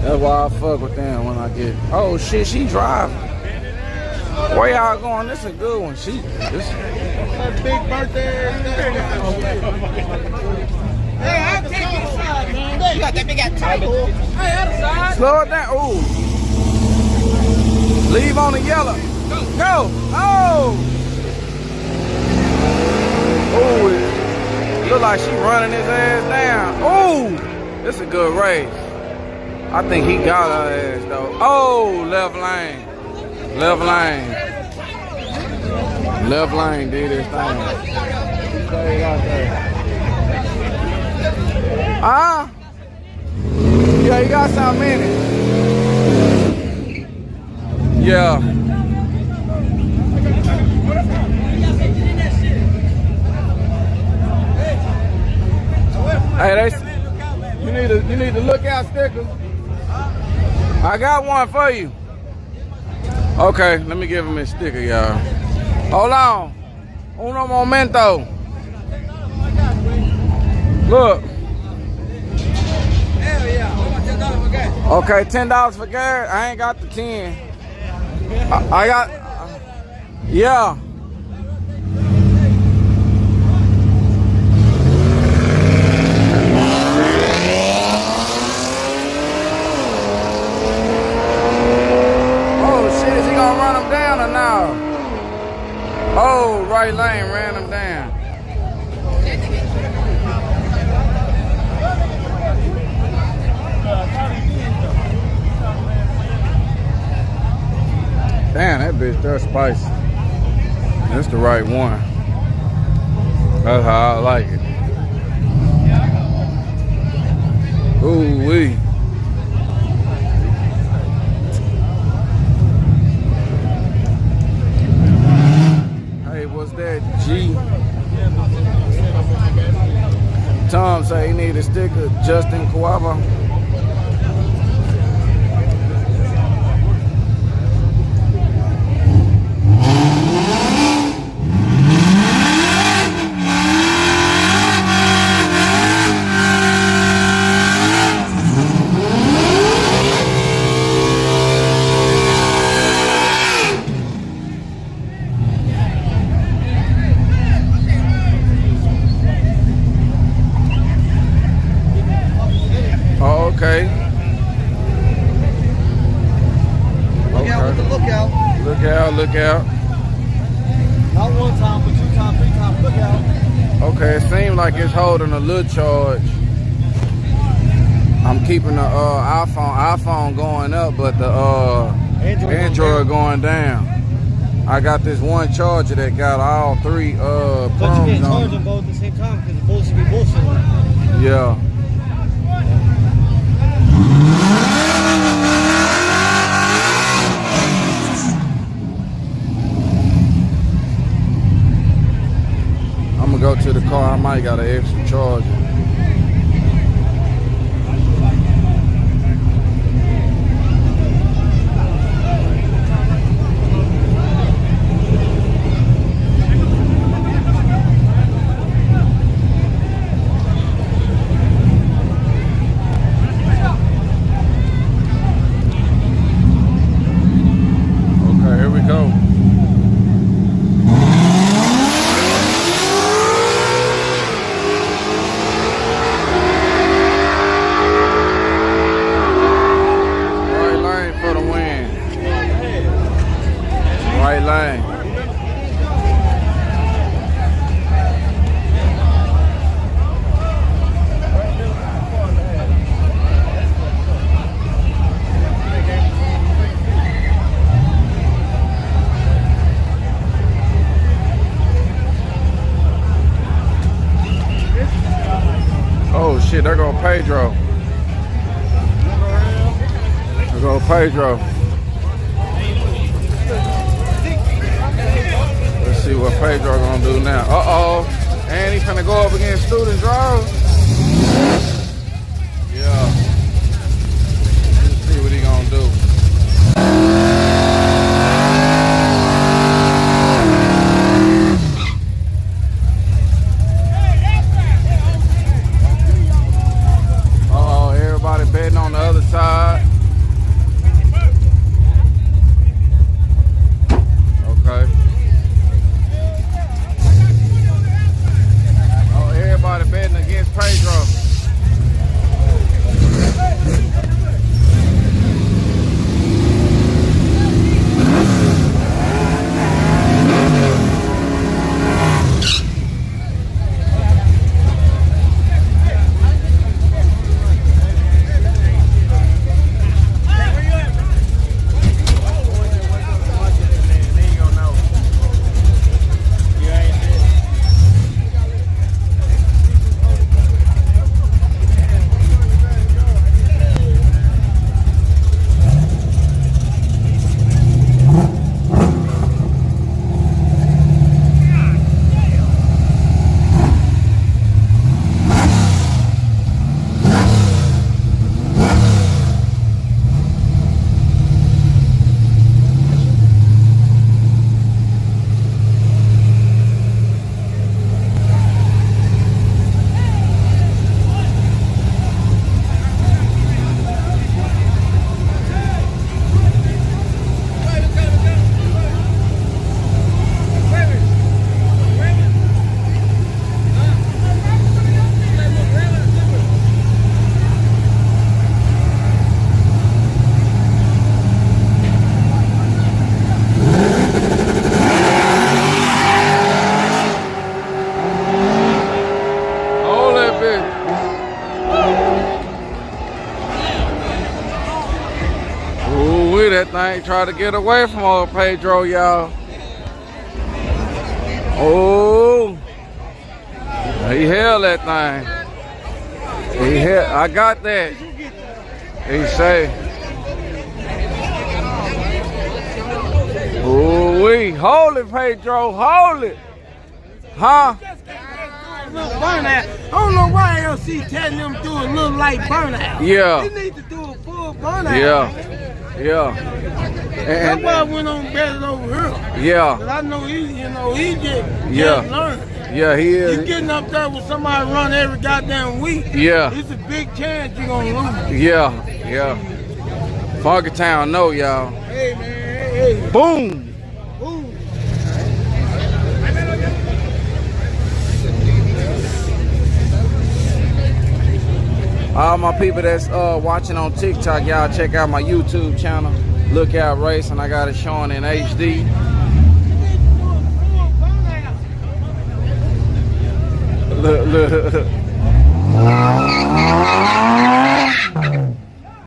That's why I fuck with them when I get. Oh shit, she driving. Where y'all going? This is a good one. This big birthday. Hey, I'll take you inside, man. You got that big ass title. Hey, outside. Slow it down. Ooh. Leave on the yellow. Go. Oh. Ooh. Look like she running his ass down. Ooh. This is a good race. I think he got her ass though. Oh, left lane. Left lane. Left lane did his thing. Ah? Yeah, you got something in it. Yeah. Hey, you need to look out stickers. I got one for you. Okay, let me give him his sticker, y'all. Hold on. Uno momento. Look. Hell yeah. Okay, $10 for gas. I ain't got the 10. I got. Yeah. Run him down or now? Oh, right lane ran him down. Damn, that bitch, that's spicy. That's the right one. That's how I like it. Ooh wee. What's that? G. Tom say he need a sticker. Justin Kawaba. Okay. Look out with the lookout. Look out, look out. Not one time, but 2 times, 3 times, look out. Okay, it seems like it's holding a little charge. I'm keeping the iPhone going up, but the Android going down. I got this one charger that got all 3 But you prongs can't charge on. them both at the same time because the both should be bullshit. Yeah. I'm gonna go to the car. I might got an extra charger. Okay, here we go. Right lane. Oh shit, there go Pedro. There go Pedro. See what Pedro gonna do now. Uh-oh. And he's gonna go up against student drivers. Yeah. Let's see what he gonna do. Uh-oh, everybody betting on the other side. Ooh, that thing tried to get away from old Pedro, y'all. Oh, he held that thing. He held. I got that. He say. Ooh, hold it, Pedro, hold it. Huh? Burnout. I don't know why LC telling them do a little light burnout. Yeah. You need to do a full burnout. Yeah. Yeah. That's why I went on better over here. Yeah. But I know he just learning. Yeah, he is. You getting up there with somebody run every goddamn week. Yeah. It's a big chance you're gonna lose. Yeah. Yeah. Funky Town, no, y'all. Hey man, hey. Boom. Boom. All my people that's watching on TikTok, y'all check out my YouTube channel. Lookout Racing. I got it showing in HD. Look.